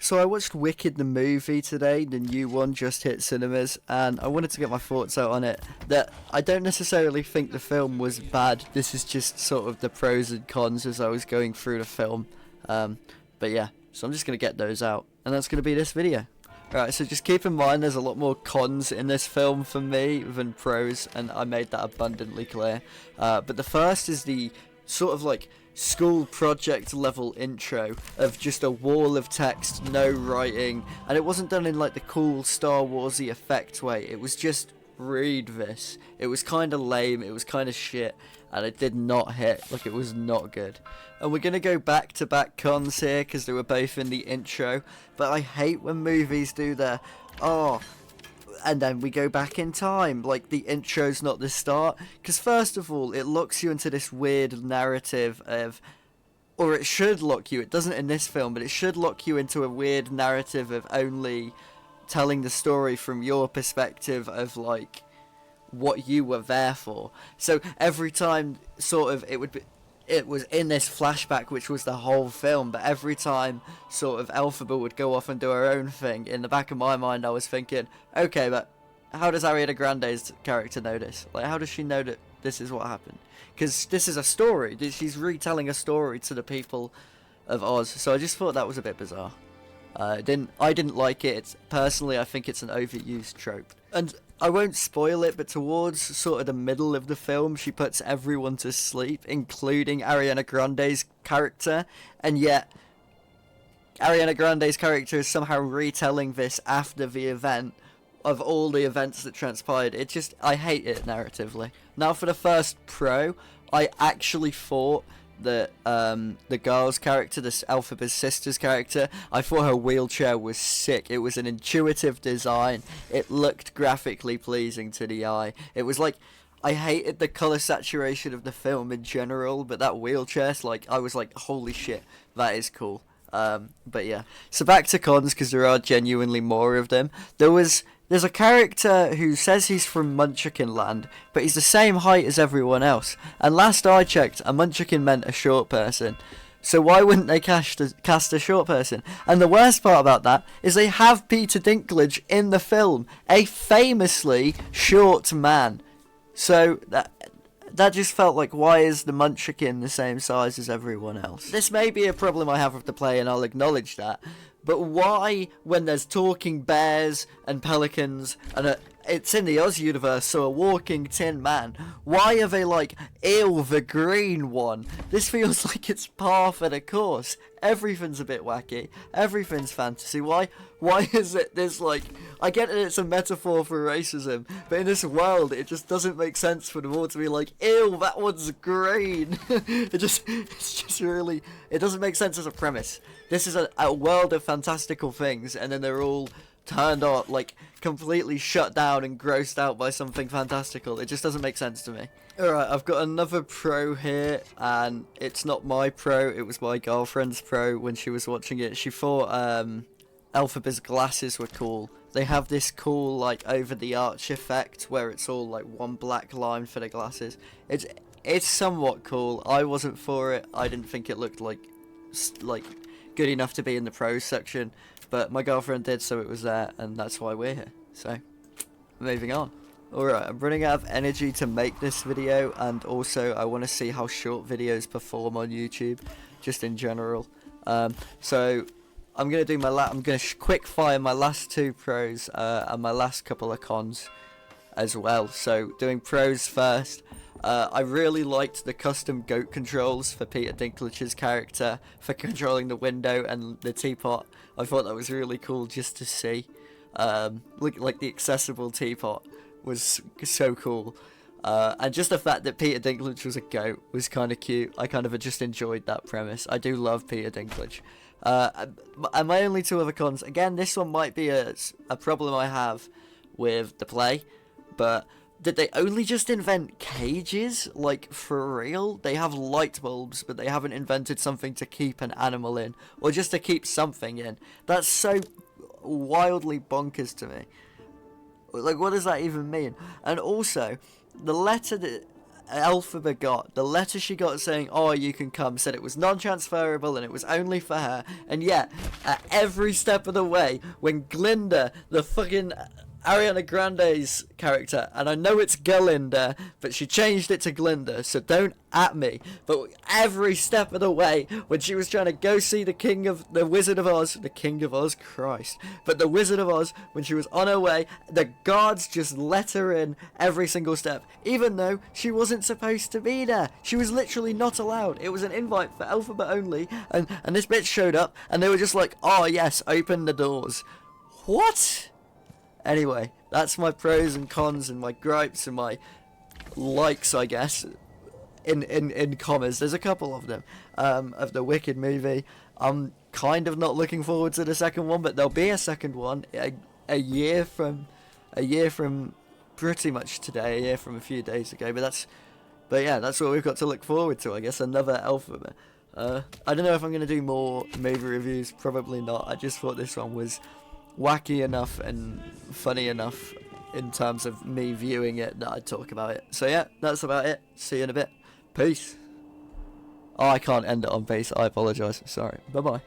So I watched Wicked the movie today, the new one just hit cinemas, and I wanted to get my thoughts out on it. That I don't necessarily think the film was bad. This is just sort of the pros and cons as I was going through the film. But yeah, so I'm just going to get those out, and that's going to be this video. Alright, so just keep in mind there's a lot more cons in this film for me than pros, and I made that abundantly clear. But the first is the sort of like school project level intro of just a wall of text, no writing, and it wasn't done in like the cool Star Warsy effect way. It was just read this. It was kind of lame, it was kind of shit, and it did not hit. Like, it was not good. And we're gonna go back to back cons here because they were both in the intro, but I hate when movies do their and then we go back in time, like the intro's not the start, because first of all, it locks you into this weird narrative of, or it should lock you, it doesn't in this film, but it should lock you into a weird narrative of only telling the story from your perspective of like what you were there for. So every time sort of it was in this flashback, which was the whole film, but every time sort of Elphaba would go off and do her own thing, in the back of my mind I was thinking, okay, but how does Ariana Grande's character know this? Like, how does she know that this is what happened? Because this is a story, she's retelling a story to the people of Oz, so I just thought that was a bit bizarre. I didn't like it. Personally, I think it's an overused trope. And I won't spoil it, but towards sort of the middle of the film, she puts everyone to sleep, including Ariana Grande's character, and yet Ariana Grande's character is somehow retelling this after the event of all the events that transpired. I hate it narratively. Now for the first pro, I actually thought that the girl's character, this Elphaba's sister's character, I thought her wheelchair was sick. It was an intuitive design. It looked graphically pleasing to the eye. It was like, I hated the colour saturation of the film in general, but that wheelchair, like, I was like, holy shit, that is cool. But yeah. So back to cons, because there are genuinely more of them. There's a character who says he's from Munchkin Land, but he's the same height as everyone else. And last I checked, a Munchkin meant a short person. So why wouldn't they cast a short person? And the worst part about that is they have Peter Dinklage in the film, a famously short man. So that just felt like, why is the Munchkin the same size as everyone else? This may be a problem I have with the play, and I'll acknowledge that. But why, when there's talking bears and pelicans, and it's in the Oz universe, so a walking tin man, why are they like, ew, the green one? This feels like it's par for the course. Everything's a bit wacky. Everything's fantasy. Why is it this, like, I get that it's a metaphor for racism, but in this world, it just doesn't make sense for them all to be like, ew, that one's green. It's just really, it doesn't make sense as a premise. This is a world of fantastical things, and then they're all turned on, like, completely shut down and grossed out by something fantastical. It just doesn't make sense to me. Alright, I've got another pro here, and it's not my pro, it was my girlfriend's pro when she was watching it. She thought Elphaba's glasses were cool. They have this cool, like, over-the-arch effect where it's all, like, one black line for the glasses. It's somewhat cool. I wasn't for it. I didn't think it looked like good enough to be in the pros section, but my girlfriend did, so it was there, and that's why we're here. So, moving on. Alright, I'm running out of energy to make this video, and also I want to see how short videos perform on YouTube, just in general. So I'm gonna do I'm gonna quick fire my last two pros and my last couple of cons as well. So doing pros first. I really liked the custom goat controls for Peter Dinklage's character for controlling the window and the teapot. I thought that was really cool just to see. Like the accessible teapot was so cool. And just the fact that Peter Dinklage was a goat was kind of cute. I kind of just enjoyed that premise. I do love Peter Dinklage. And my only two other cons, again, this one might be a problem I have with the play, but did they only just invent cages? Like, for real? They have light bulbs, but they haven't invented something to keep an animal in, or just to keep something in. That's so wildly bonkers to me. Like, what does that even mean? And also, the letter that Elphaba got, the letter she got saying, oh, you can come, said it was non-transferable and it was only for her, and yet, at every step of the way, when Glinda, the fucking Ariana Grande's character, and I know it's Galinda, but she changed it to Glinda, so don't at me, but every step of the way, when she was trying to go see the Wizard of Oz, the King of Oz, Christ, but the Wizard of Oz, when she was on her way, the guards just let her in every single step, even though she wasn't supposed to be there. She was literally not allowed. It was an invite for Elphaba only, and this bitch showed up, and they were just like, oh yes, open the doors. What? Anyway, that's my pros and cons and my gripes and my likes, I guess, in commas. There's a couple of them, of the Wicked movie. I'm kind of not looking forward to the second one, but there'll be a second one a year from pretty much today, a year from a few days ago. But yeah, that's what we've got to look forward to, I guess, another Elphaba. I don't know if I'm going to do more movie reviews, probably not. I just thought this one was wacky enough and funny enough in terms of me viewing it that I'd talk about it. So yeah, that's about it. See you in a bit. Peace. Oh, I can't end it on peace. I apologise. Sorry. Bye-bye.